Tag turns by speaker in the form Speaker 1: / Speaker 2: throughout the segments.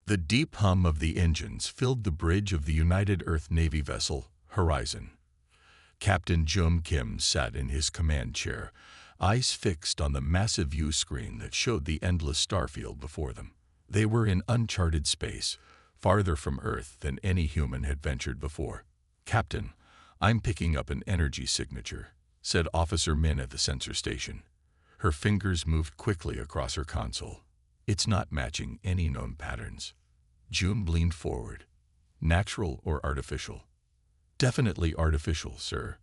Speaker 1: The deep hum of the engines filled the bridge of the United Earth Navy vessel, Horizon. Captain Jum Kim sat in his command chair, eyes fixed on the massive view screen that showed the endless starfield before them. They were in uncharted space, farther from Earth than any human had ventured before. "Captain, I'm picking up an energy signature," said Officer Min at the sensor station. Her fingers moved quickly across her console. "It's not matching any known patterns." June leaned forward. "Natural or artificial?" "Definitely artificial, sir.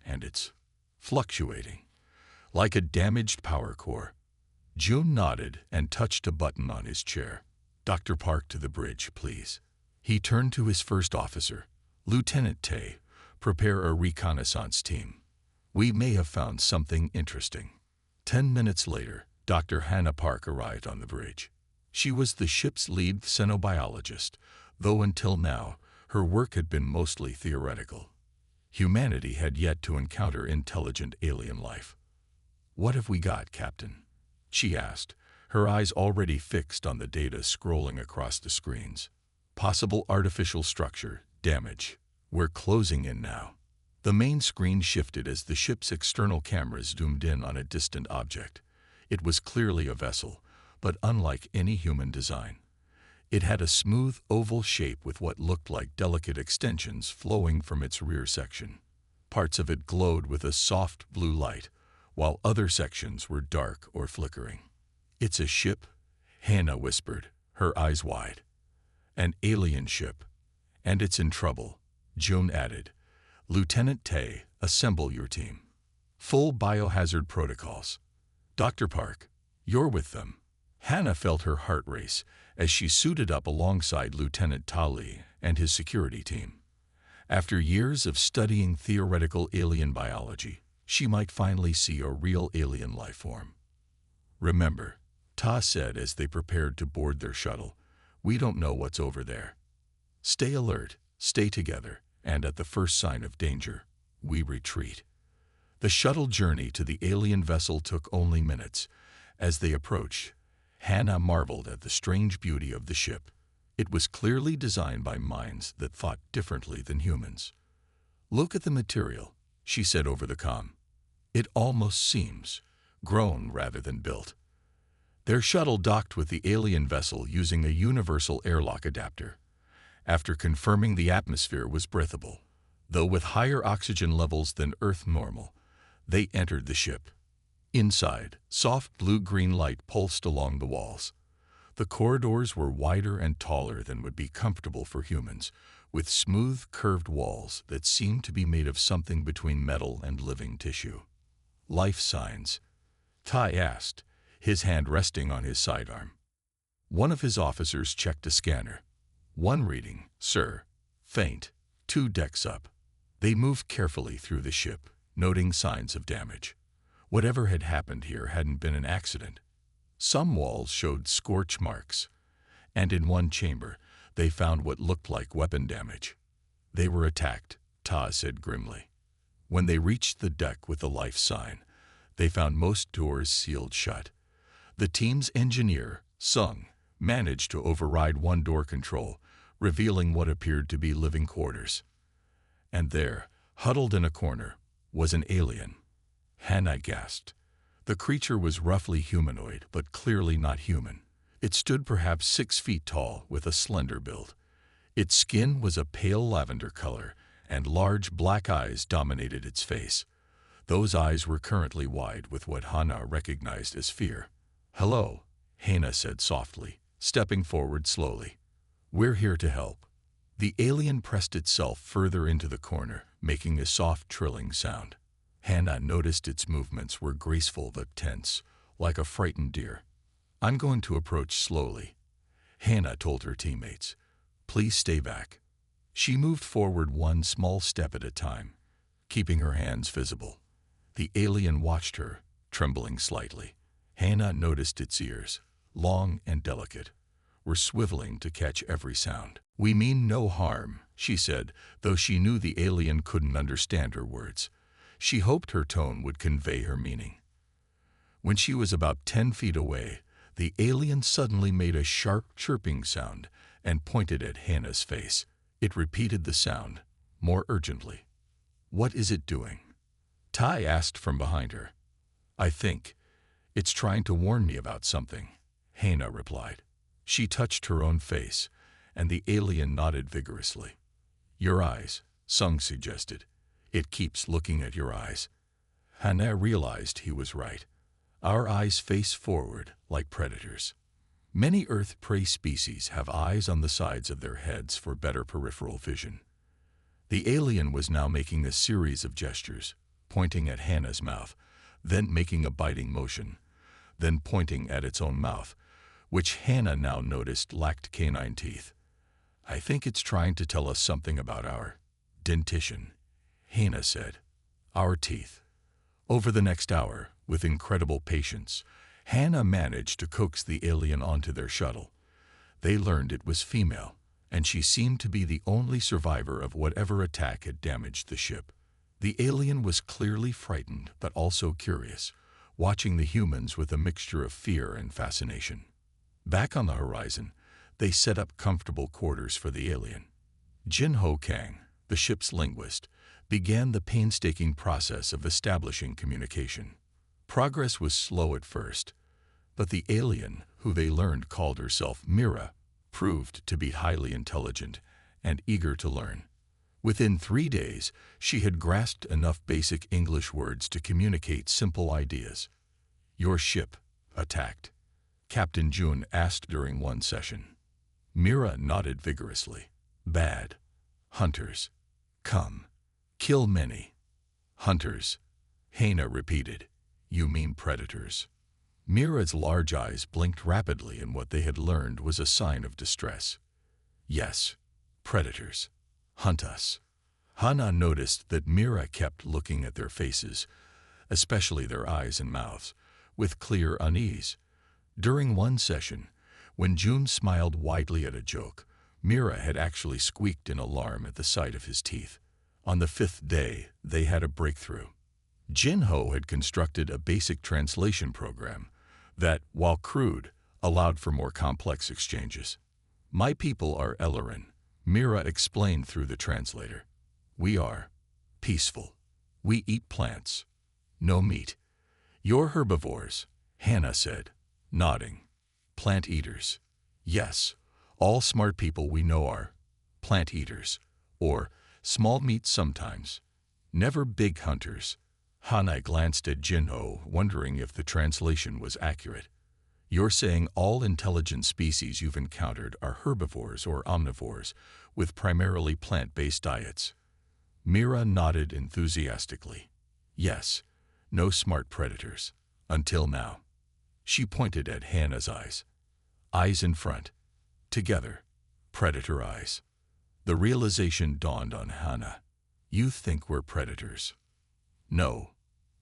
Speaker 1: And it's fluctuating, like a damaged power core." June nodded and touched a button on his chair. "Dr. Park, to the bridge, please." He turned to his first officer. "Lieutenant Tay, prepare a reconnaissance team. We may have found something interesting." 10 minutes later, Dr. Hannah Park arrived on the bridge. She was the ship's lead xenobiologist, though until now, her work had been mostly theoretical. Humanity had yet to encounter intelligent alien life. "What have we got, Captain?" she asked, her eyes already fixed on the data scrolling across the screens. "Possible artificial structure, damage. We're closing in now." The main screen shifted as the ship's external cameras zoomed in on a distant object. It was clearly a vessel, but unlike any human design. It had a smooth, oval shape with what looked like delicate extensions flowing from its rear section. Parts of it glowed with a soft blue light, while other sections were dark or flickering. "It's a ship," Hannah whispered, her eyes wide. "An alien ship. And it's in trouble," June added. "Lieutenant Tay, assemble your team. Full biohazard protocols. Dr. Park, you're with them." Hannah felt her heart race as she suited up alongside Lieutenant Tali and his security team. After years of studying theoretical alien biology, she might finally see a real alien life form. "Remember," Ta said as they prepared to board their shuttle, "we don't know what's over there. Stay alert, stay together, and at the first sign of danger, we retreat." The shuttle journey to the alien vessel took only minutes. As they approached, Hannah marveled at the strange beauty of the ship. It was clearly designed by minds that thought differently than humans. "Look at the material," she said over the comm. "It almost seems grown rather than built." Their shuttle docked with the alien vessel using a universal airlock adapter. After confirming the atmosphere was breathable, though with higher oxygen levels than Earth normal, they entered the ship. Inside, soft blue-green light pulsed along the walls. The corridors were wider and taller than would be comfortable for humans, with smooth, curved walls that seemed to be made of something between metal and living tissue. "Life signs?" Ty asked, his hand resting on his sidearm. One of his officers checked a scanner. "One reading, sir. Faint. 2 decks up." They moved carefully through the ship, noting signs of damage. Whatever had happened here hadn't been an accident. Some walls showed scorch marks, and in one chamber, they found what looked like weapon damage. "They were attacked," Ta said grimly. When they reached the deck with the life sign, they found most doors sealed shut. The team's engineer, Sung, managed to override one door control, revealing what appeared to be living quarters. And there, huddled in a corner, was an alien. Hannah gasped. The creature was roughly humanoid, but clearly not human. It stood perhaps 6 feet tall with a slender build. Its skin was a pale lavender color, and large black eyes dominated its face. Those eyes were currently wide with what Hannah recognized as fear. "Hello," Hannah said softly, stepping forward slowly. "We're here to help." The alien pressed itself further into the corner, making a soft trilling sound. Hannah noticed its movements were graceful but tense, like a frightened deer. "I'm going to approach slowly," Hannah told her teammates. "Please stay back." She moved forward one small step at a time, keeping her hands visible. The alien watched her, trembling slightly. Hannah noticed its ears, long and delicate, were swiveling to catch every sound. "We mean no harm," she said, though she knew the alien couldn't understand her words. She hoped her tone would convey her meaning. When she was about 10 feet away, The alien suddenly made a sharp chirping sound and pointed at Hannah's face. It repeated the sound, more urgently. "What is it doing?" Ty asked from behind her. "I think it's trying to warn me about something," Hannah replied. She touched her own face, and the alien nodded vigorously. "Your eyes," Sung suggested. "It keeps looking at your eyes." Hannah realized he was right. Our eyes face forward like predators. Many Earth prey species have eyes on the sides of their heads for better peripheral vision. The alien was now making a series of gestures, pointing at Hannah's mouth, then making a biting motion, then pointing at its own mouth, which Hannah now noticed lacked canine teeth. "I think it's trying to tell us something about our dentition," Hannah said. "Our teeth." Over the next hour, with incredible patience, Hannah managed to coax the alien onto their shuttle. They learned it was female, and she seemed to be the only survivor of whatever attack had damaged the ship. The alien was clearly frightened, but also curious, watching the humans with a mixture of fear and fascination. Back on the horizon, they set up comfortable quarters for the alien. Jin Ho Kang, the ship's linguist, began the painstaking process of establishing communication. Progress was slow at first, but the alien, who they learned called herself Mira, proved to be highly intelligent and eager to learn. Within 3 days, she had grasped enough basic English words to communicate simple ideas. "Your ship attacked," Captain Jun asked during one session. Mira nodded vigorously. "Bad. Hunters. Come. Kill many." "Hunters," Hannah repeated. "You mean predators." Mira's large eyes blinked rapidly, and what they had learned was a sign of distress. "Yes, predators. Hunt us." Hannah noticed that Mira kept looking at their faces, especially their eyes and mouths, with clear unease. During one session, when June smiled widely at a joke, Mira had actually squeaked in alarm at the sight of his teeth. On the 5th day, they had a breakthrough. Jin Ho had constructed a basic translation program that, while crude, allowed for more complex exchanges. "My people are Ellerin," Mira explained through the translator. "We are peaceful. We eat plants. No meat." "You're herbivores," Hannah said, nodding. "Plant eaters." "Yes, all smart people we know are plant eaters, or small meat sometimes. Never big hunters." Hannah glanced at Jinho, wondering if the translation was accurate. "You're saying all intelligent species you've encountered are herbivores or omnivores, with primarily plant-based diets?" Mira nodded enthusiastically. "Yes, no smart predators. Until now." She pointed at Hannah's eyes. "Eyes in front. Together. Predator eyes." The realization dawned on Hannah. "You think we're predators." "No,"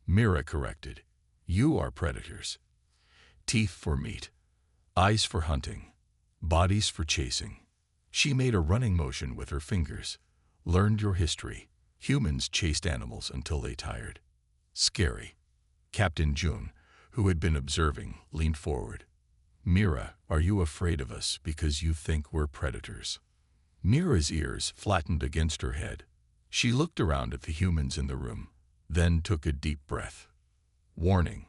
Speaker 1: Mira corrected. "You are predators. Teeth for meat. Eyes for hunting. Bodies for chasing." She made a running motion with her fingers. "Learned your history. Humans chased animals until they tired." "Scary." Captain Jun, who had been observing, leaned forward. "Mira, are you afraid of us because you think we're predators?" Mira's ears flattened against her head. She looked around at the humans in the room, then took a deep breath. "Warning,"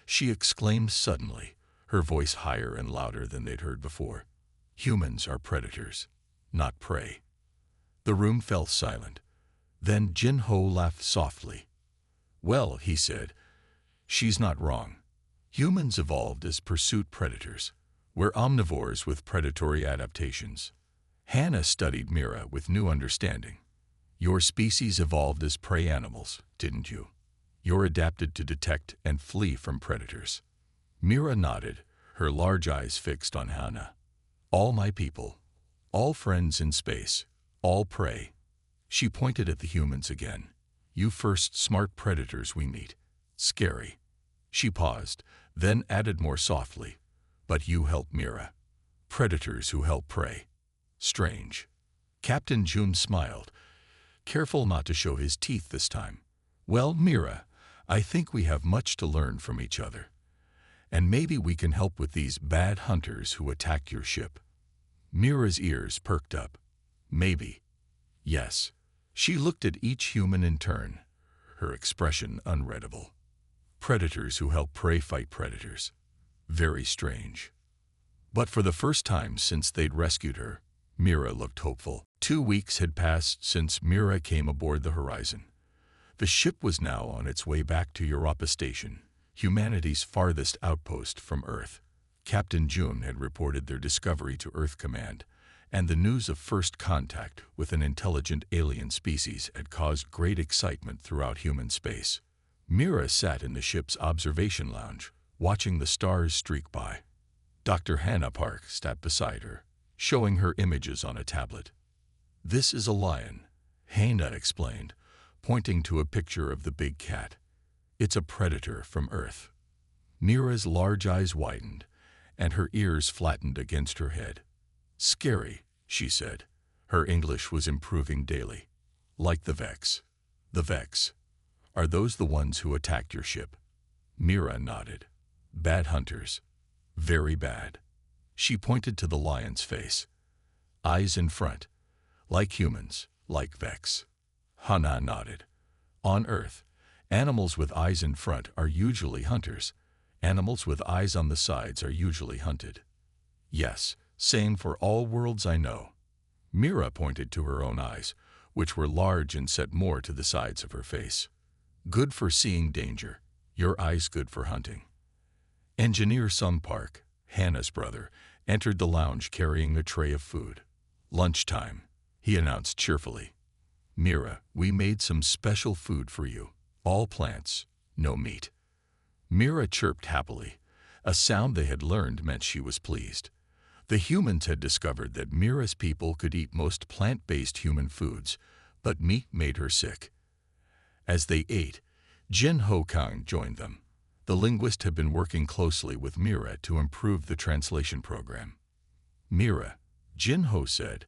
Speaker 1: she exclaimed suddenly, her voice higher and louder than they'd heard before. "Humans are predators, not prey." The room fell silent. Then Jin Ho laughed softly. "Well," he said, "she's not wrong. Humans evolved as pursuit predators. We're omnivores with predatory adaptations." Hannah studied Mira with new understanding. "Your species evolved as prey animals, didn't you? You're adapted to detect and flee from predators." Mira nodded, her large eyes fixed on Hannah. "All my people. All friends in space. All prey." She pointed at the humans again. "You first smart predators we meet. Scary." She paused, then added more softly, "But you help Mira. Predators who help prey. Strange." Captain Jun smiled, careful not to show his teeth this time. "Well, Mira, I think we have much to learn from each other. And maybe we can help with these bad hunters who attack your ship. Mira's ears perked up. Maybe. Yes. She looked at each human in turn, her expression unreadable. Predators who help prey fight predators. Very strange. But for the first time since they'd rescued her, Mira looked hopeful. 2 weeks had passed since Mira came aboard the Horizon. The ship was now on its way back to Europa Station, humanity's farthest outpost from Earth. Captain June had reported their discovery to Earth Command, and the news of first contact with an intelligent alien species had caused great excitement throughout human space. Mira sat in the ship's observation lounge, watching the stars streak by. Dr. Hannah Park sat beside her, showing her images on a tablet. "This is a lion," Hannah explained, pointing to a picture of the big cat. "It's a predator from Earth." Mira's large eyes widened, and her ears flattened against her head. "Scary," she said. Her English was improving daily. "Like the Vex." "The Vex? Are those the ones who attacked your ship?" Mira nodded. "Bad hunters. Very bad." She pointed to the lion's face. "Eyes in front. Like humans, like Vex." Hannah nodded. "On Earth, animals with eyes in front are usually hunters. Animals with eyes on the sides are usually hunted." "Yes, same for all worlds I know." Mira pointed to her own eyes, which were large and set more to the sides of her face. "Good for seeing danger. Your eyes good for hunting." Engineer Sung Park, Hannah's brother, entered the lounge carrying a tray of food. "Lunchtime," he announced cheerfully. "Mira, we made some special food for you. All plants, no meat." Mira chirped happily. A sound they had learned meant she was pleased. The humans had discovered that Mira's people could eat most plant-based human foods, but meat made her sick. As they ate, Jin Ho Kang joined them. The linguist had been working closely with Mira to improve the translation program. "Mira," Jin Ho said,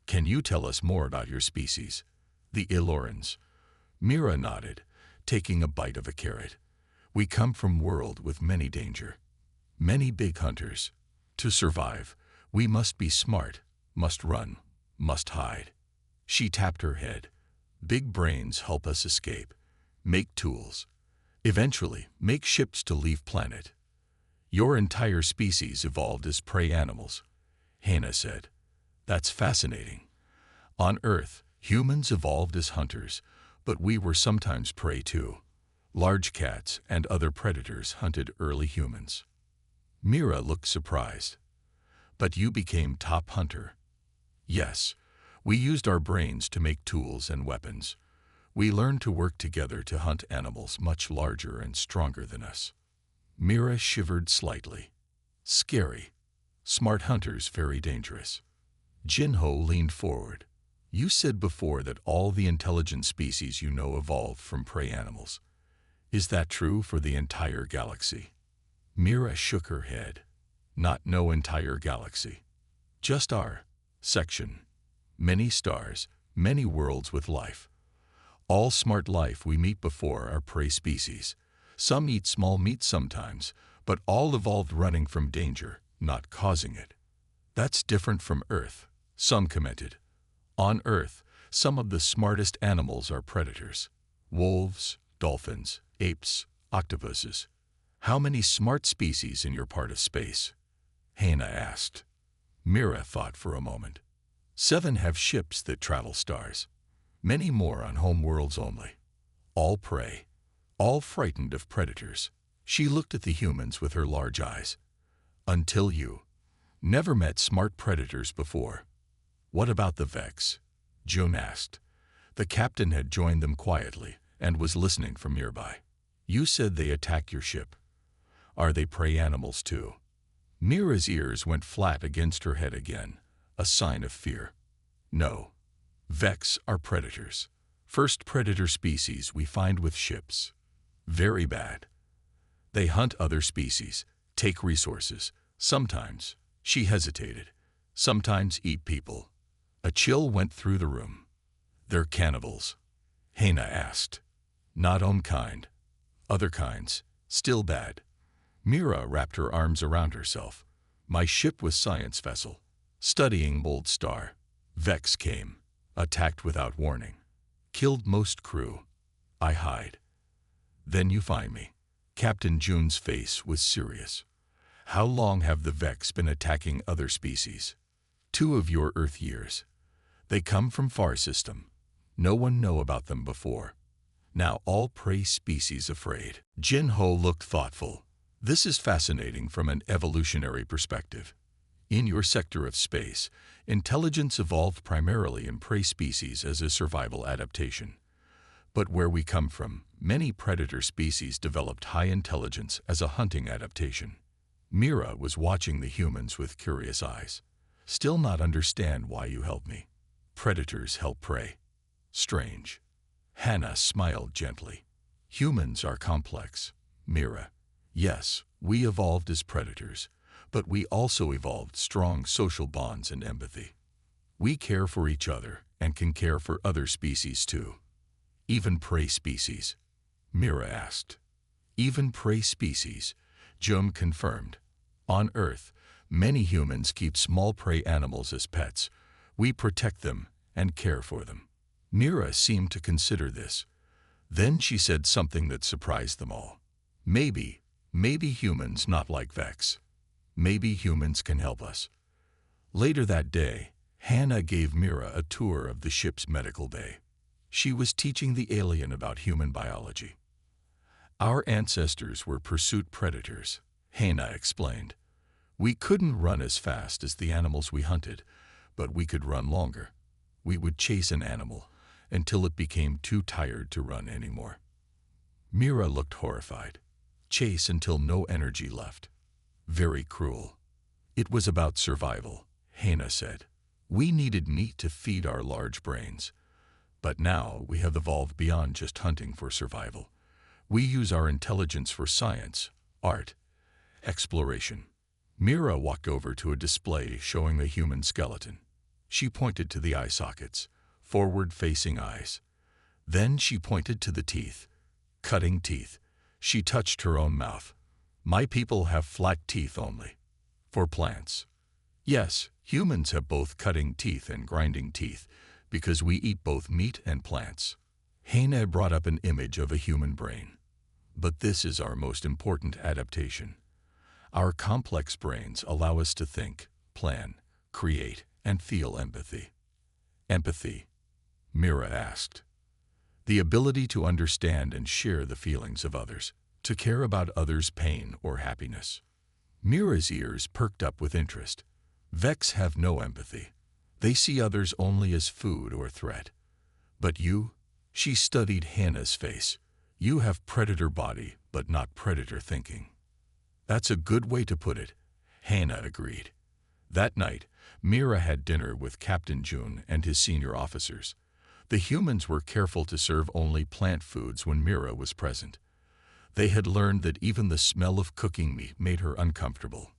Speaker 1: "can you tell us more about your species?" "The Ilorans." Mira nodded, taking a bite of a carrot. "We come from world with many danger. Many big hunters. To survive, we must be smart, must run, must hide." She tapped her head. "Big brains help us escape. Make tools. Eventually, make ships to leave planet. Your entire species evolved as prey animals," Hannah said. "That's fascinating. On Earth, humans evolved as hunters, but we were sometimes prey too. Large cats and other predators hunted early humans." Mira looked surprised. "But you became top hunter." "Yes, we used our brains to make tools and weapons. We learned to work together to hunt animals much larger and stronger than us." Mira shivered slightly. "Scary. Smart hunters very dangerous." Jin Ho leaned forward. "You said before that all the intelligent species you know evolved from prey animals. Is that true for the entire galaxy?" Mira shook her head. "Not no entire galaxy. Just our section. Many stars, many worlds with life. All smart life we meet before are prey species. Some eat small meat sometimes, but all evolved running from danger, not causing it." "That's different from Earth," some commented. "On Earth, some of the smartest animals are predators. Wolves, dolphins, apes, octopuses. How many smart species in your part of space?" Hannah asked. Mira thought for a moment. 7 have ships that travel stars. Many more on home worlds only. All prey. All frightened of predators." She looked at the humans with her large eyes. "Until you. Never met smart predators before." "What about the Vex?" June asked. The captain had joined them quietly and was listening from nearby. "You said they attack your ship. Are they prey animals too?" Mira's ears went flat against her head again, a sign of fear. "No. Vex are predators. First predator species we find with ships. Very bad. They hunt other species, take resources, sometimes," she hesitated, "sometimes eat people." A chill went through the room. "They're cannibals?" Hannah asked. "Not own kind. Other kinds, still bad." Mira wrapped her arms around herself. My ship was science vessel, studying Bold Star. Vex came, attacked without warning, killed most crew. I hide. Then you find me. Captain June's face was serious. How long have the Vex been attacking other species? 2 of your Earth years. They come from far system. No one know about them before. Now all prey species afraid. Jin Ho looked thoughtful. This is fascinating from an evolutionary perspective. In your sector of space, intelligence evolved primarily in prey species as a survival adaptation. But where we come from, many predator species developed high intelligence as a hunting adaptation. Mira was watching the humans with curious eyes. Still not understand why you help me. Predators help prey. Strange. Hannah smiled gently. Humans are complex. Mira. Yes, we evolved as predators, but we also evolved strong social bonds and empathy. We care for each other and can care for other species too. Even prey species? Mira asked. Even prey species, Jum confirmed. On Earth, many humans keep small prey animals as pets. We protect them and care for them. Mira seemed to consider this. Then she said something that surprised them all. Maybe humans not like Vex. Maybe humans can help us. Later that day, Hannah gave Mira a tour of the ship's medical bay. She was teaching the alien about human biology. Our ancestors were pursuit predators, Hannah explained. We couldn't run as fast as the animals we hunted, but we could run longer. We would chase an animal until it became too tired to run anymore. Mira looked horrified. Chase until no energy left. Very cruel. It was about survival, Hannah said. We needed meat to feed our large brains. But now we have evolved beyond just hunting for survival. We use our intelligence for science, art, exploration. Mira walked over to a display showing a human skeleton. She pointed to the eye sockets, forward-facing eyes. Then she pointed to the teeth, cutting teeth. She touched her own mouth. My people have flat teeth only. For plants. Yes, humans have both cutting teeth and grinding teeth, because we eat both meat and plants. Hannah brought up an image of a human brain. But this is our most important adaptation. Our complex brains allow us to think, plan, create, and feel empathy. Empathy? Mira asked. The ability to understand and share the feelings of others, to care about others' pain or happiness. Mira's ears perked up with interest. Vex have no empathy. They see others only as food or threat. But you? She studied Hannah's face. You have predator body, but not predator thinking. That's a good way to put it, Hannah agreed. That night, Mira had dinner with Captain June and his senior officers. The humans were careful to serve only plant foods when Mira was present. They had learned that even the smell of cooking meat made her uncomfortable.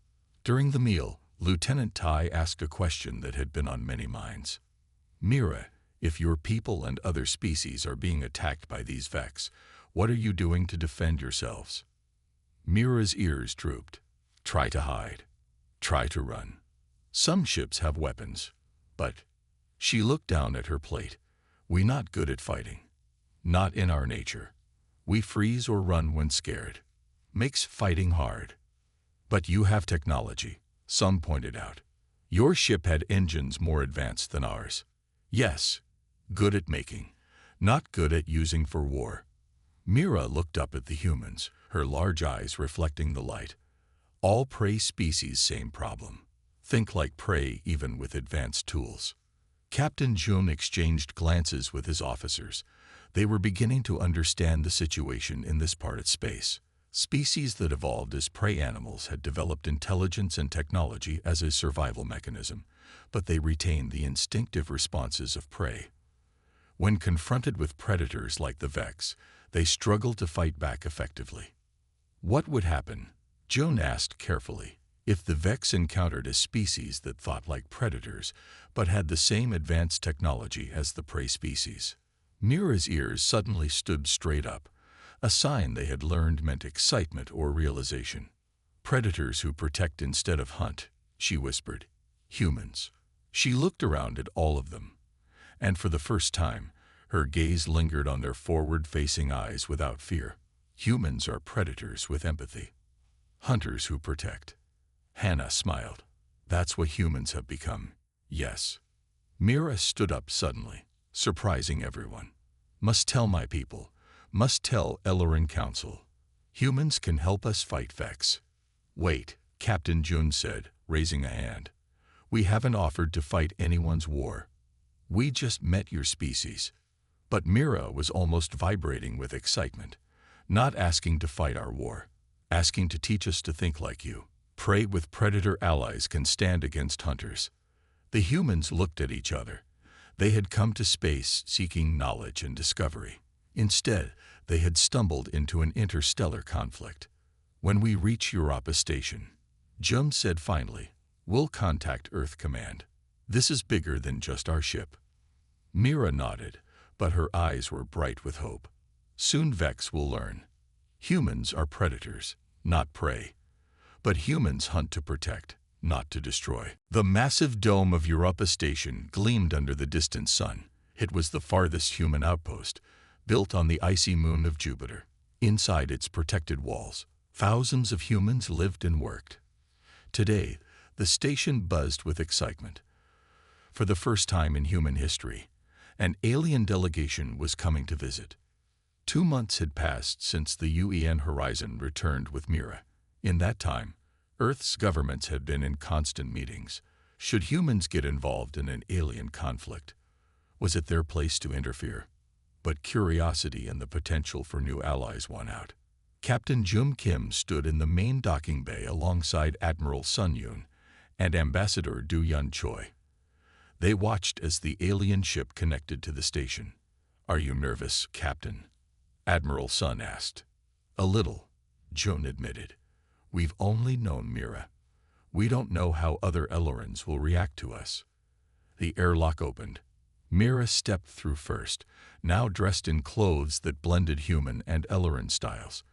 Speaker 1: During the meal, Lieutenant Tai asked a question that had been on many minds. Mira, if your people and other species are being attacked by these Vex, what are you doing to defend yourselves? Mira's ears drooped. Try to hide. Try to run. Some ships have weapons, but... She looked down at her plate. We not good at fighting. Not in our nature. We freeze or run when scared. Makes fighting hard. But you have technology, some pointed out. Your ship had engines more advanced than ours. Yes, good at making, not good at using for war. Mira looked up at the humans, her large eyes reflecting the light. All prey species same problem. Think like prey even with advanced tools. Captain June exchanged glances with his officers. They were beginning to understand the situation in this part of space. Species that evolved as prey animals had developed intelligence and technology as a survival mechanism, but they retained the instinctive responses of prey. When confronted with predators like the Vex, they struggled to fight back effectively. What would happen, June asked carefully, if the Vex encountered a species that thought like predators but had the same advanced technology as the prey species? Mira's ears suddenly stood straight up, a sign they had learned meant excitement or realization. Predators who protect instead of hunt, she whispered. Humans. She looked around at all of them, and for the first time, her gaze lingered on their forward-facing eyes without fear. Humans are predators with empathy. Hunters who protect. Hannah smiled. That's what humans have become. Yes. Mira stood up suddenly, surprising everyone. Must tell my people. Must tell Ellerin Council. Humans can help us fight Vex. Wait, Captain Jun said, raising a hand. We haven't offered to fight anyone's war. We just met your species. But Mira was almost vibrating with excitement. Not asking to fight our war. Asking to teach us to think like you. Prey with predator allies can stand against hunters. The humans looked at each other. They had come to space seeking knowledge and discovery. Instead, they had stumbled into an interstellar conflict. When we reach Europa Station, Jum said finally, we'll contact Earth Command. This is bigger than just our ship. Mira nodded, but her eyes were bright with hope. Soon Vex will learn. Humans are predators, not prey. But humans hunt to protect, not to destroy. The massive dome of Europa Station gleamed under the distant sun. It was the farthest human outpost, built on the icy moon of Jupiter. Inside its protected walls, thousands of humans lived and worked. Today, the station buzzed with excitement. For the first time in human history, an alien delegation was coming to visit. 2 months had passed since the UEN Horizon returned with Mira. In that time, Earth's governments had been in constant meetings. Should humans get involved in an alien conflict? Was it their place to interfere? But curiosity and the potential for new allies won out. Captain Jum Kim stood in the main docking bay alongside Admiral Sun Yoon and Ambassador Du Yun Choi. They watched as the alien ship connected to the station. Are you nervous, Captain? Admiral Sun asked. A little, Jun admitted. We've only known Mira. We don't know how other Ellerins will react to us. The airlock opened. Mira stepped through first, now dressed in clothes that blended human and Ellerin styles.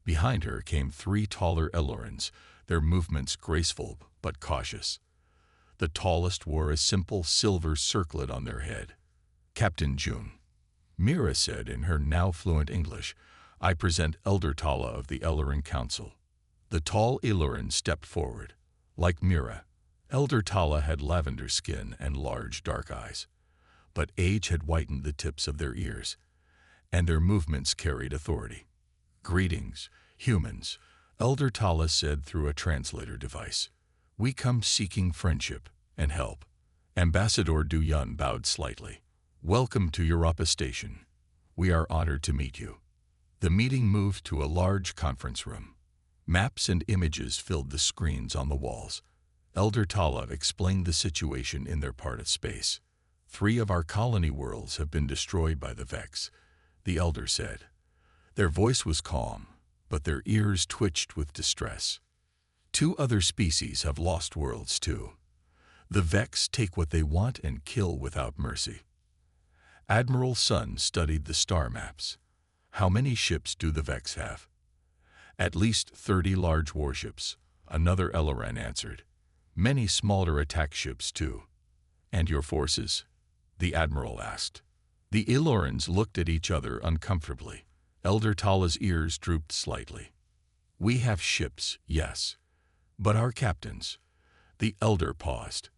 Speaker 1: Behind her came 3 taller Ellerins, their movements graceful but cautious. The tallest wore a simple silver circlet on their head. Captain Jun. Mira said in her now fluent English, I present Elder Tala of the Ellerin Council. The tall Ellerin stepped forward. Like Mira, Elder Tala had lavender skin and large dark eyes. But age had whitened the tips of their ears, and their movements carried authority. Greetings, humans, Elder Tala said through a translator device. We come seeking friendship and help. Ambassador Du Yun bowed slightly. Welcome to Europa Station. We are honored to meet you. The meeting moved to a large conference room. Maps and images filled the screens on the walls. Elder Tala explained the situation in their part of space. 3 of our colony worlds have been destroyed by the Vex, the Elder said. Their voice was calm, but their ears twitched with distress. 2 other species have lost worlds too. The Vex take what they want and kill without mercy. Admiral Sun studied the star maps. How many ships do the Vex have? At least 30 large warships, another Ellerin answered. Many smaller attack ships too. And your forces? The Admiral asked. The Ellerins looked at each other uncomfortably. Elder Tala's ears drooped slightly. We have ships, yes. But our captains? The Elder paused.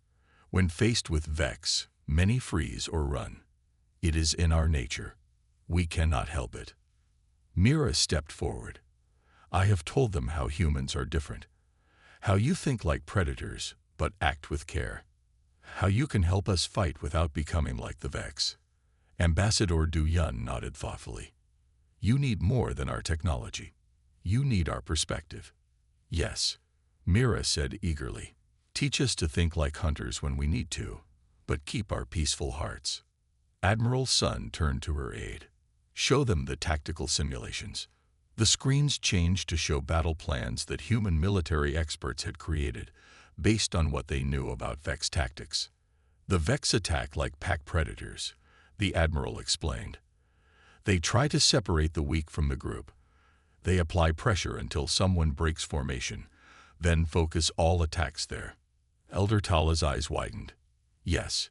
Speaker 1: When faced with Vex, many freeze or run. It is in our nature. We cannot help it. Mira stepped forward. I have told them how humans are different. How you think like predators, but act with care. How you can help us fight without becoming like the Vex. Ambassador Du Yun nodded thoughtfully. You need more than our technology. You need our perspective. Yes, Mira said eagerly. Teach us to think like hunters when we need to, but keep our peaceful hearts. Admiral Sun turned to her aide. Show them the tactical simulations. The screens changed to show battle plans that human military experts had created, based on what they knew about Vex tactics. The Vex attack like pack predators, the Admiral explained. They try to separate the weak from the group. They apply pressure until someone breaks formation, Then focus all attacks there. Elder Tala's eyes widened. Yes,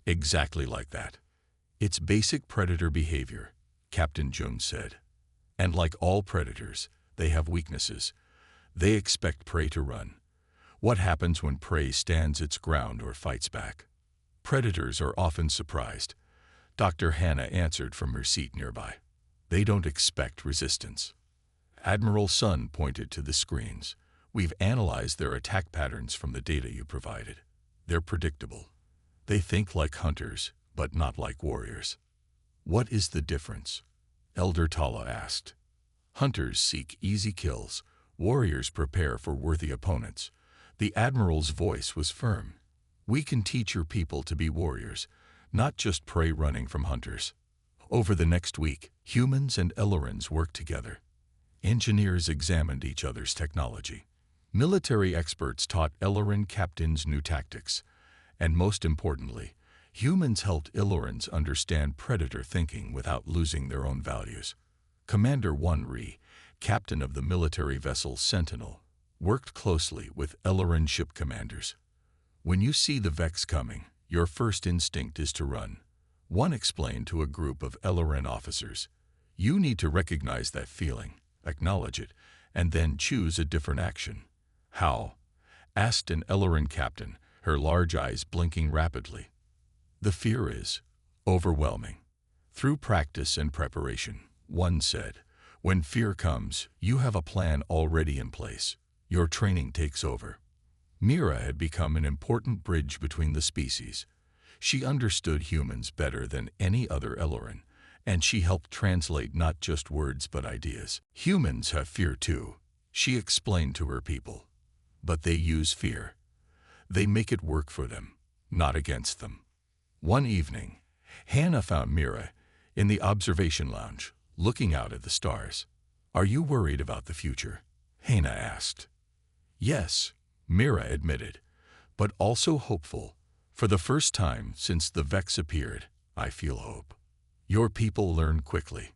Speaker 1: exactly like that. It's basic predator behavior, Captain Jung said. And like all predators, they have weaknesses. They expect prey to run. What happens when prey stands its ground or fights back? Predators are often surprised. Dr. Hannah answered from her seat nearby. They don't expect resistance. Admiral Sun pointed to the screens. We've analyzed their attack patterns from the data you provided. They're predictable. They think like hunters, but not like warriors. What is the difference? Elder Tala asked. Hunters seek easy kills. Warriors prepare for worthy opponents. The Admiral's voice was firm. We can teach your people to be warriors, not just prey running from hunters. Over the next week, humans and Elorans worked together. Engineers examined each other's technology. Military experts taught Eloran captains new tactics. And most importantly, humans helped Elorans understand predator thinking without losing their own values. Commander Wanri, captain of the military vessel Sentinel, worked closely with Eloran ship commanders. When you see the Vex coming, your first instinct is to run. One explained to a group of Eloran officers. You need to recognize that feeling, acknowledge it, and then choose a different action. How? Asked an Eloran captain, her large eyes blinking rapidly. The fear is overwhelming. Through practice and preparation, one said, when fear comes, you have a plan already in place. Your training takes over. Mira had become an important bridge between the species. She understood humans better than any other Eloran, and she helped translate not just words but ideas. Humans have fear too, she explained to her people. But they use fear. They make it work for them, not against them. One evening, Hannah found Mira in the observation lounge, looking out at the stars. Are you worried about the future? Hannah asked. Yes, Mira admitted, but also hopeful. For the first time since the Vex appeared, I feel hope. Your people learn quickly.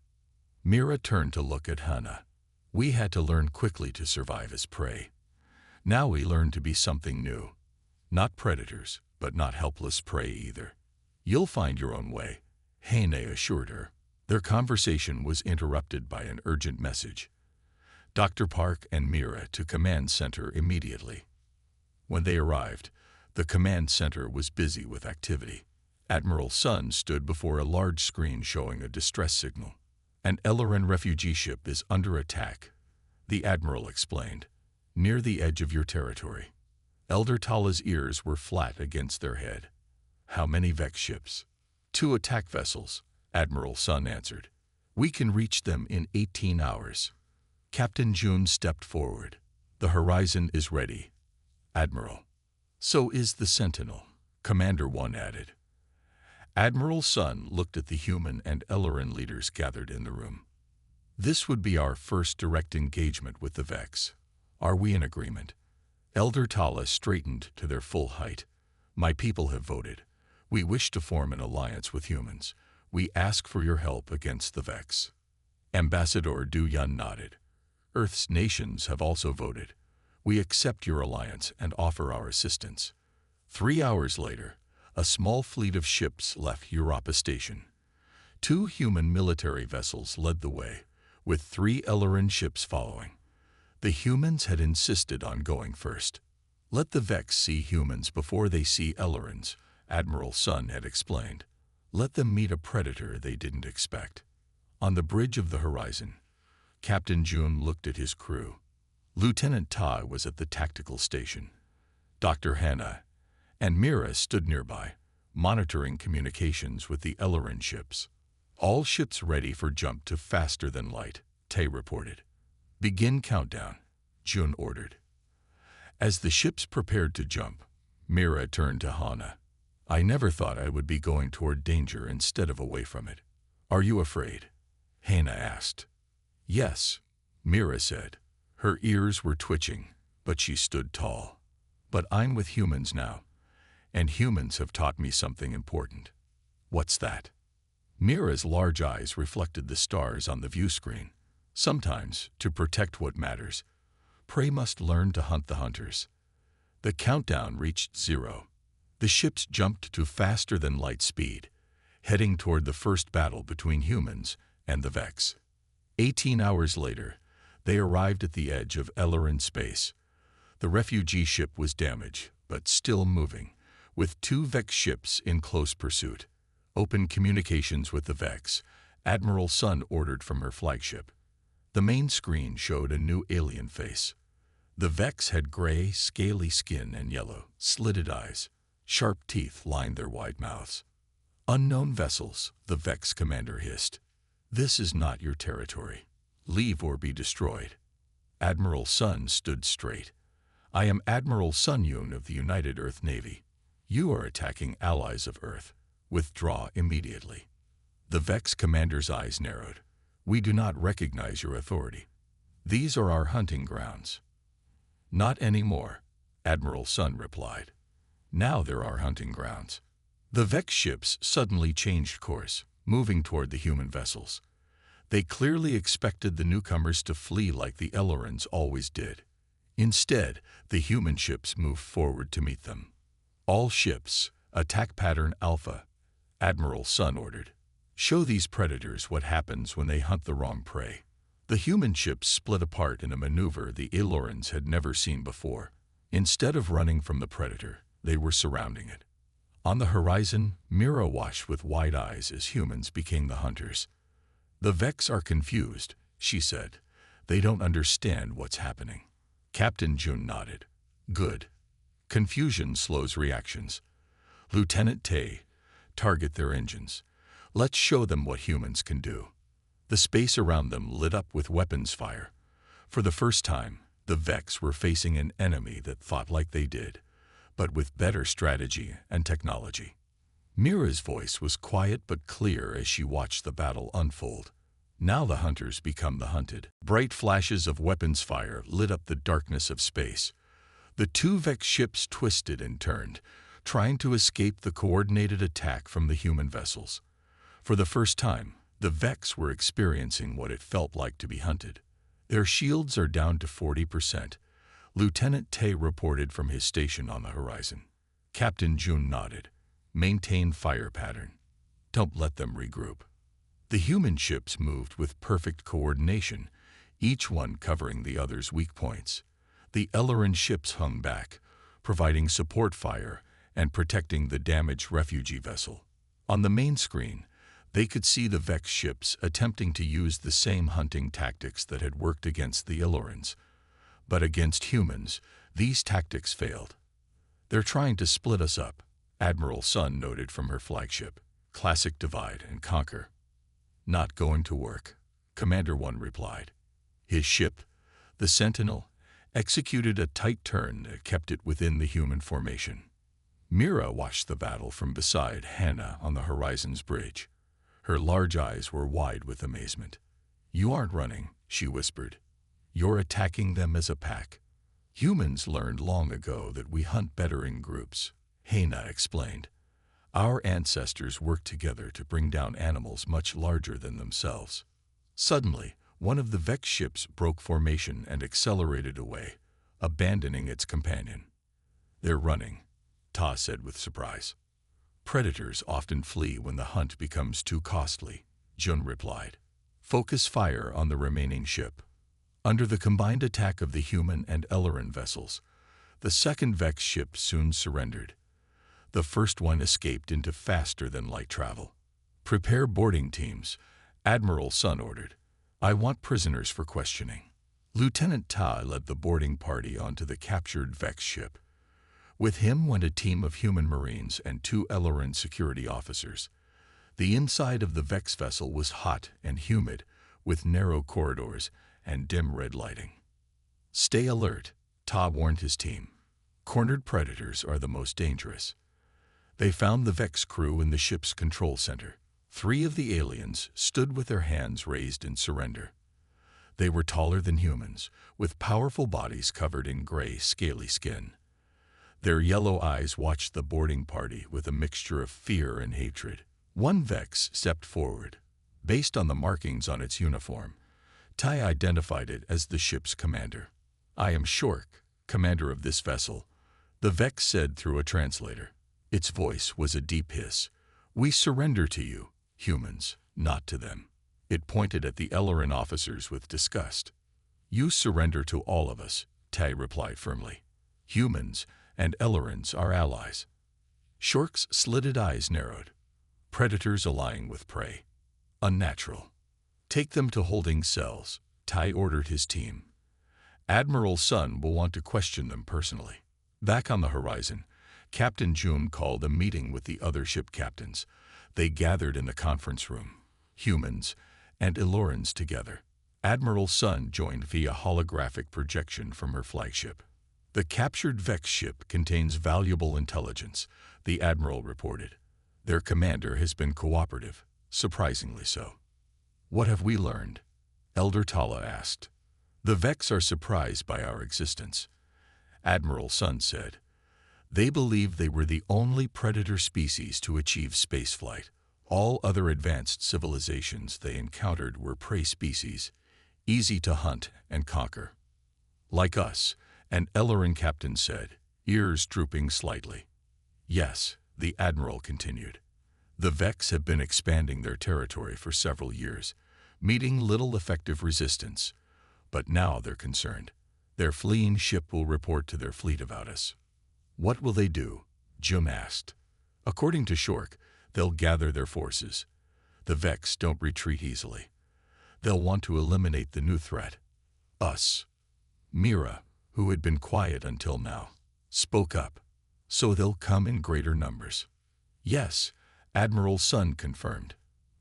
Speaker 1: Mira turned to look at Hannah. We had to learn quickly to survive as prey. Now we learn to be something new. Not predators, but not helpless prey either. You'll find your own way, Hannah assured her. Their conversation was interrupted by an urgent message. Dr. Park and Mira to Command Center immediately. When they arrived, the Command Center was busy with activity. Admiral Sun stood before a large screen showing a distress signal. An Eloran refugee ship is under attack, the Admiral explained, near the edge of your territory. Elder Tala's ears were flat against their head. How many Vex ships? 2 attack vessels, Admiral Sun answered. We can reach them in 18 hours. Captain Jun stepped forward. The horizon is ready. Admiral. So is the Sentinel, Commander One added. Admiral Sun looked at the human and Eloran leaders gathered in the room. This would be our first direct engagement with the Vex. Are we in agreement? Elder Tala straightened to their full height. My people have voted. We wish to form an alliance with humans. We ask for your help against the Vex. Ambassador Du Yun nodded. Earth's nations have also voted. We accept your alliance and offer our assistance. 3 hours later, a small fleet of ships left Europa Station. 2 human military vessels led the way, with 3 Eloran ships following. The humans had insisted on going first. Let the Vex see humans before they see Elorans, Admiral Sun had explained. Let them meet a predator they didn't expect. On the bridge of the horizon, Captain Jun looked at his crew. Lieutenant Tai was at the tactical station. Dr. Hannah and Mira stood nearby, monitoring communications with the Eloran ships. All ships ready for jump to faster than light, Tay reported. Begin countdown, Jun ordered. As the ships prepared to jump, Mira turned to Hannah. I never thought I would be going toward danger instead of away from it. Are you afraid? Hannah asked. Yes, Mira said. Her ears were twitching, but she stood tall. But I'm with humans now, and humans have taught me something important. What's that? Mira's large eyes reflected the stars on the view screen. Sometimes, to protect what matters, Prey must learn to hunt the hunters. The countdown reached 0. The ships jumped to faster-than-light speed, heading toward the first battle between humans and the Vex. 18 hours later, they arrived at the edge of Ellerin space. The refugee ship was damaged, but still moving, with 2 Vex ships in close pursuit. Open communications with the Vex, Admiral Sun ordered from her flagship. The main screen showed a new alien face. The Vex had gray, scaly skin and yellow, slitted eyes. Sharp teeth lined their wide mouths. "Unknown vessels," the Vex commander hissed. "This is not your territory. Leave or be destroyed." Admiral Sun stood straight. "I am Admiral Sun Yun of the United Earth Navy. You are attacking allies of Earth. Withdraw immediately." The Vex commander's eyes narrowed. "We do not recognize your authority. These are our hunting grounds." "Not anymore," Admiral Sun replied. "Now they're our hunting grounds." The Vex ships suddenly changed course, moving toward the human vessels. They clearly expected the newcomers to flee like the Ellerins always did. Instead, the human ships moved forward to meet them. "All ships, attack pattern Alpha," Admiral Sun ordered. "Show these predators what happens when they hunt the wrong prey." The human ships split apart in a maneuver the Ellerins had never seen before. Instead of running from the predator, they were surrounding it. On the horizon, Mira watched with wide eyes as humans became the hunters. "The Vex are confused," she said. "They don't understand what's happening." Captain Jun nodded. "Good. Confusion slows reactions. Lieutenant Tay, target their engines. Let's show them what humans can do." The space around them lit up with weapons fire. For the first time, the Vex were facing an enemy that thought like they did, but with better strategy and technology. Mira's voice was quiet but clear as she watched the battle unfold. Now the hunters become the hunted. Bright flashes of weapons fire lit up the darkness of space. The 2 Vex ships twisted and turned, trying to escape the coordinated attack from the human vessels. For the first time, the Vex were experiencing what it felt like to be hunted. "Their shields are down to 40%, Lieutenant Tay reported from his station on the horizon. Captain Jun nodded. "Maintain fire pattern. Don't let them regroup." The human ships moved with perfect coordination, each one covering the other's weak points. The Ellerin ships hung back, providing support fire and protecting the damaged refugee vessel. On the main screen, they could see the Vex ships attempting to use the same hunting tactics that had worked against the Ellerins. But against humans, these tactics failed. "They're trying to split us up," Admiral Sun noted from her flagship. "Classic divide and conquer." "Not going to work," Commander 1 replied. His ship, the Sentinel, executed a tight turn that kept it within the human formation. Mira watched the battle from beside Hannah on the horizon's bridge. Her large eyes were wide with amazement. "You aren't running," she whispered. "You're attacking them as a pack." "Humans learned long ago that we hunt better in groups," Hannah explained. "Our ancestors worked together to bring down animals much larger than themselves." Suddenly, one of the Vex ships broke formation and accelerated away, abandoning its companion. "They're running," Ta said with surprise. "Predators often flee when the hunt becomes too costly," Jun replied. "Focus fire on the remaining ship." Under the combined attack of the human and Ellerin vessels, the second Vex ship soon surrendered. The first one escaped into faster-than-light travel. "Prepare boarding teams," Admiral Sun ordered. "I want prisoners for questioning." Lieutenant Ta led the boarding party onto the captured Vex ship. With him went a team of human Marines and 2 Ellerin security officers. The inside of the Vex vessel was hot and humid, with narrow corridors and dim red lighting. "Stay alert," Ta warned his team. "Cornered predators are the most dangerous." They found the Vex crew in the ship's control center. 3 of the aliens stood with their hands raised in surrender. They were taller than humans, with powerful bodies covered in gray, scaly skin. Their yellow eyes watched the boarding party with a mixture of fear and hatred. One Vex stepped forward. Based on the markings on its uniform, Tai identified it as the ship's commander. I am Shork, commander of this vessel, the Vex said through a translator. Its voice was a deep hiss. We surrender to you, humans, not to them. It pointed at the Ellerin officers with disgust. You surrender to all of us, Tai replied firmly. Humans and Ellerins are allies. Shork's slitted eyes narrowed. Predators allying with prey. Unnatural. Take them to holding cells, Tai ordered his team. Admiral Sun will want to question them personally. Back on the horizon, Captain Jum called a meeting with the other ship captains. They gathered in the conference room, humans and Elorins together. Admiral Sun joined via holographic projection from her flagship. The captured Vex ship contains valuable intelligence, the Admiral reported. Their commander has been cooperative, surprisingly so. What have we learned? Elder Tala asked. The Vex are surprised by our existence. Admiral Sun said. They believe they were the only predator species to achieve spaceflight. All other advanced civilizations they encountered were prey species, easy to hunt and conquer. Like us, an Ellerin captain said, ears drooping slightly. Yes, the Admiral continued. The Vex have been expanding their territory for several years, meeting little effective resistance. But now they're concerned. Their fleeing ship will report to their fleet about us. What will they do? Jum asked. According to Shork, they'll gather their forces. The Vex don't retreat easily. They'll want to eliminate the new threat. Us. Mira, who had been quiet until now, spoke up. So they'll come in greater numbers. Yes, Admiral Sun confirmed.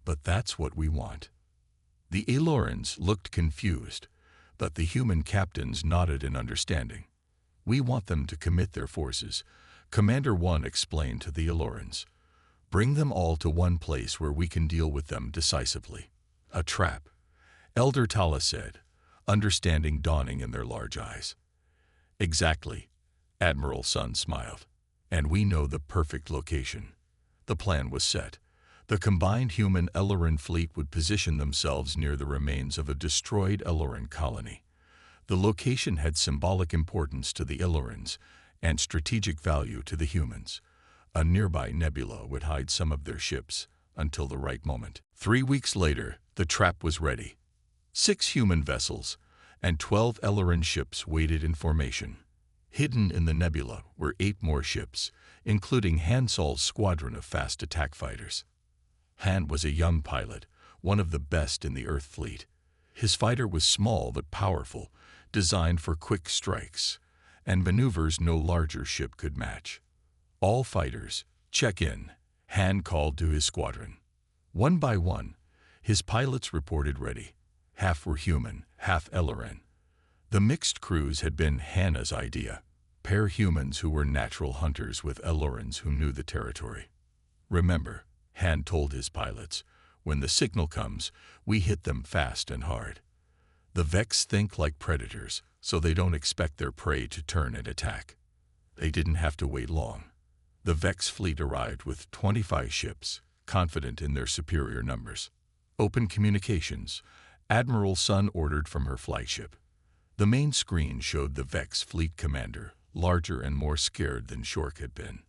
Speaker 1: But that's what we want. The Elorins looked confused, but the human captains nodded in understanding. We want them to commit their forces, Commander One explained to the Elorins. Bring them all to one place where we can deal with them decisively. A trap, Elder Tala said, understanding dawning in their large eyes. Exactly, Admiral Sun smiled. And we know the perfect location. The plan was set. The combined human Ellerin fleet would position themselves near the remains of a destroyed Ellerin colony. The location had symbolic importance to the Ellerins and strategic value to the humans. A nearby nebula would hide some of their ships until the right moment. 3 weeks later, the trap was ready. 6 human vessels and 12 Ellerin ships waited in formation. Hidden in the nebula were 8 more ships, including Hansol's squadron of fast attack fighters. Han was a young pilot, one of the best in the Earth fleet. His fighter was small but powerful, designed for quick strikes, and maneuvers no larger ship could match. All fighters, check in, Han called to his squadron. One by one, his pilots reported ready. Half were human, half Ellerin. The mixed crews had been Hannah's idea. Pair humans who were natural hunters with Elorins who knew the territory. Remember, Han told his pilots, when the signal comes, we hit them fast and hard. The Vex think like predators, so they don't expect their prey to turn and attack. They didn't have to wait long. The Vex fleet arrived with 25 ships, confident in their superior numbers. Open communications, Admiral Sun ordered from her flagship. The main screen showed the Vex fleet commander, larger and more scared than Shork had been.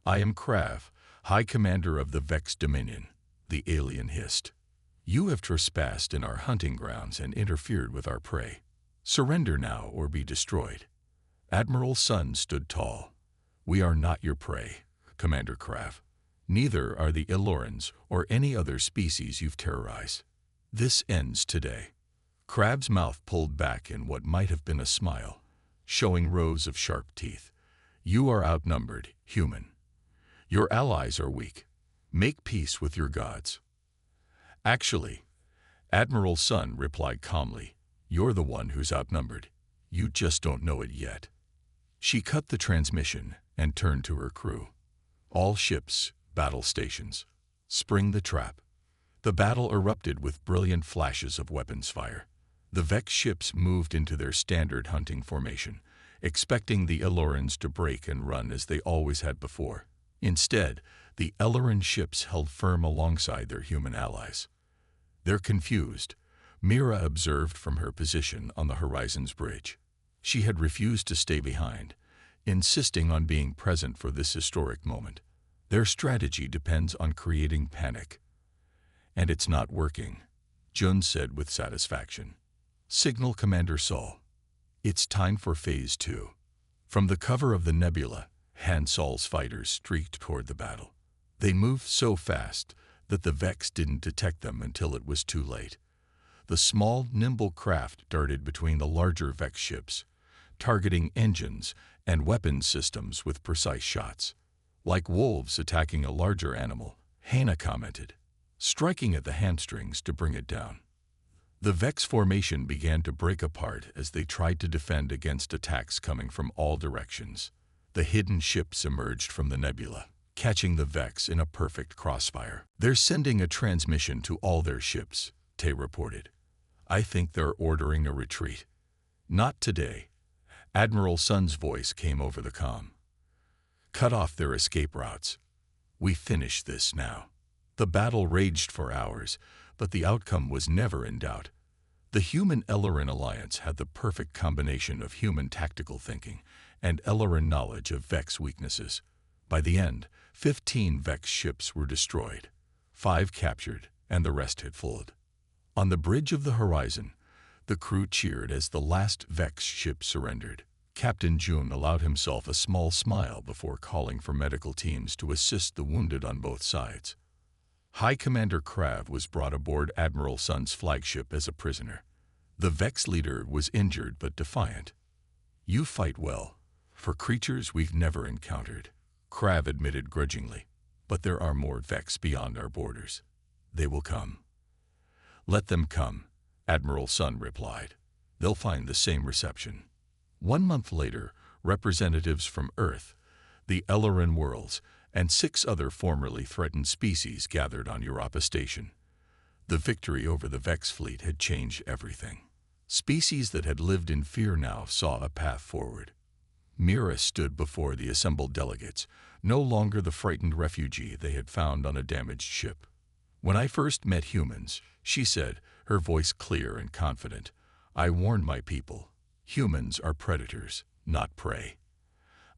Speaker 1: I am Krav, High Commander of the Vex Dominion, the alien hissed. You have trespassed in our hunting grounds and interfered with our prey. Surrender now or be destroyed. Admiral Sun stood tall. We are not your prey, Commander Krav. Neither are the Elorins or any other species you've terrorized. This ends today. Krav's mouth pulled back in what might have been a smile, showing rows of sharp teeth. You are outnumbered, human. Your allies are weak. Make peace with your gods. Actually, Admiral Sun replied calmly, you're the one who's outnumbered. You just don't know it yet. She cut the transmission and turned to her crew. All ships, battle stations. Spring the trap. The battle erupted with brilliant flashes of weapons fire. The Vex ships moved into their standard hunting formation, expecting the Elorins to break and run as they always had before. Instead, the Ellerin ships held firm alongside their human allies. They're confused, Mira observed from her position on the horizon's bridge. She had refused to stay behind, insisting on being present for this historic moment. Their strategy depends on creating panic. And it's not working, Jun said with satisfaction. Signal Commander Sol. It's time for Phase 2. From the cover of the nebula, Han Sol's fighters streaked toward the battle. They moved so fast that the Vex didn't detect them until it was too late. The small, nimble craft darted between the larger Vex ships, targeting engines and weapons systems with precise shots. Like wolves attacking a larger animal, Hannah commented, striking at the hamstrings to bring it down. The Vex formation began to break apart as they tried to defend against attacks coming from all directions. The hidden ships emerged from the nebula, catching the Vex in a perfect crossfire. They're sending a transmission to all their ships, Tay reported. I think they're ordering a retreat. Not today. Admiral Sun's voice came over the comm. Cut off their escape routes. We finish this now. The battle raged for hours, but the outcome was never in doubt. The Human Ellerin Alliance had the perfect combination of human tactical thinking and Ellerin knowledge of Vex weaknesses. By the end, 15 Vex ships were destroyed, 5 captured, and the rest had fled. On the bridge of the horizon, the crew cheered as the last Vex ship surrendered. Captain Jun allowed himself a small smile before calling for medical teams to assist the wounded on both sides. High Commander Krav was brought aboard Admiral Sun's flagship as a prisoner. The Vex leader was injured but defiant. You fight well, for creatures we've never encountered, Krav admitted grudgingly. But there are more Vex beyond our borders. They will come. Let them come, Admiral Sun replied. They'll find the same reception. 1 month later, representatives from Earth, the Ellerin worlds, and 6 other formerly threatened species gathered on Europa Station. The victory over the Vex fleet had changed everything. Species that had lived in fear now saw a path forward. Mira stood before the assembled delegates, no longer the frightened refugee they had found on a damaged ship. When I first met humans, she said, her voice clear and confident, I warned my people, humans are predators, not prey.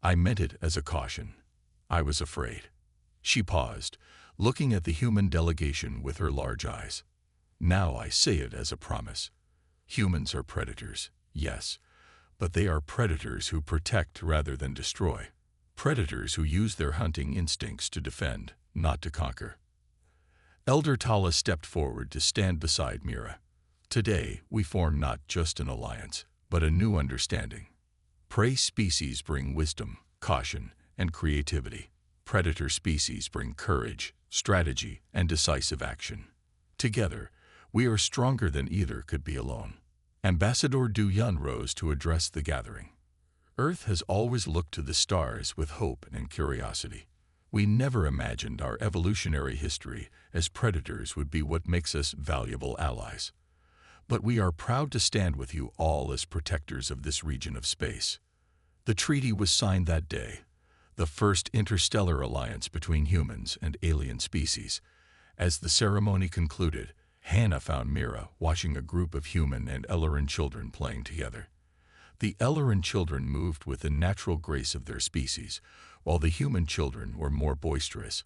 Speaker 1: I meant it as a caution. I was afraid. She paused, looking at the human delegation with her large eyes. Now I say it as a promise. Humans are predators, yes, but they are predators who protect rather than destroy. Predators who use their hunting instincts to defend, not to conquer. Elder Tala stepped forward to stand beside Mira. Today, we form not just an alliance, but a new understanding. Prey species bring wisdom, caution, and creativity. Predator species bring courage, strategy, and decisive action. Together, we are stronger than either could be alone. Ambassador Du Yun rose to address the gathering. Earth has always looked to the stars with hope and curiosity. We never imagined our evolutionary history as predators would be what makes us valuable allies. But we are proud to stand with you all as protectors of this region of space. The treaty was signed that day, the first interstellar alliance between humans and alien species. As the ceremony concluded, Hannah found Mira watching a group of human and Ellerin children playing together. The Ellerin children moved with the natural grace of their species, while the human children were more boisterous,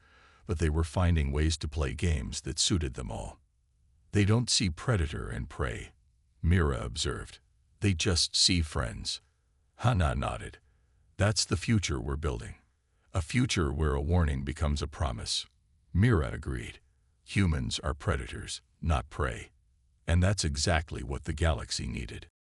Speaker 1: but they were finding ways to play games that suited them all. They don't see predator and prey, Mira observed. They just see friends. Hannah nodded. That's the future we're building. A future where a warning becomes a promise. Mira agreed. Humans are predators, not prey. And that's exactly what the galaxy needed.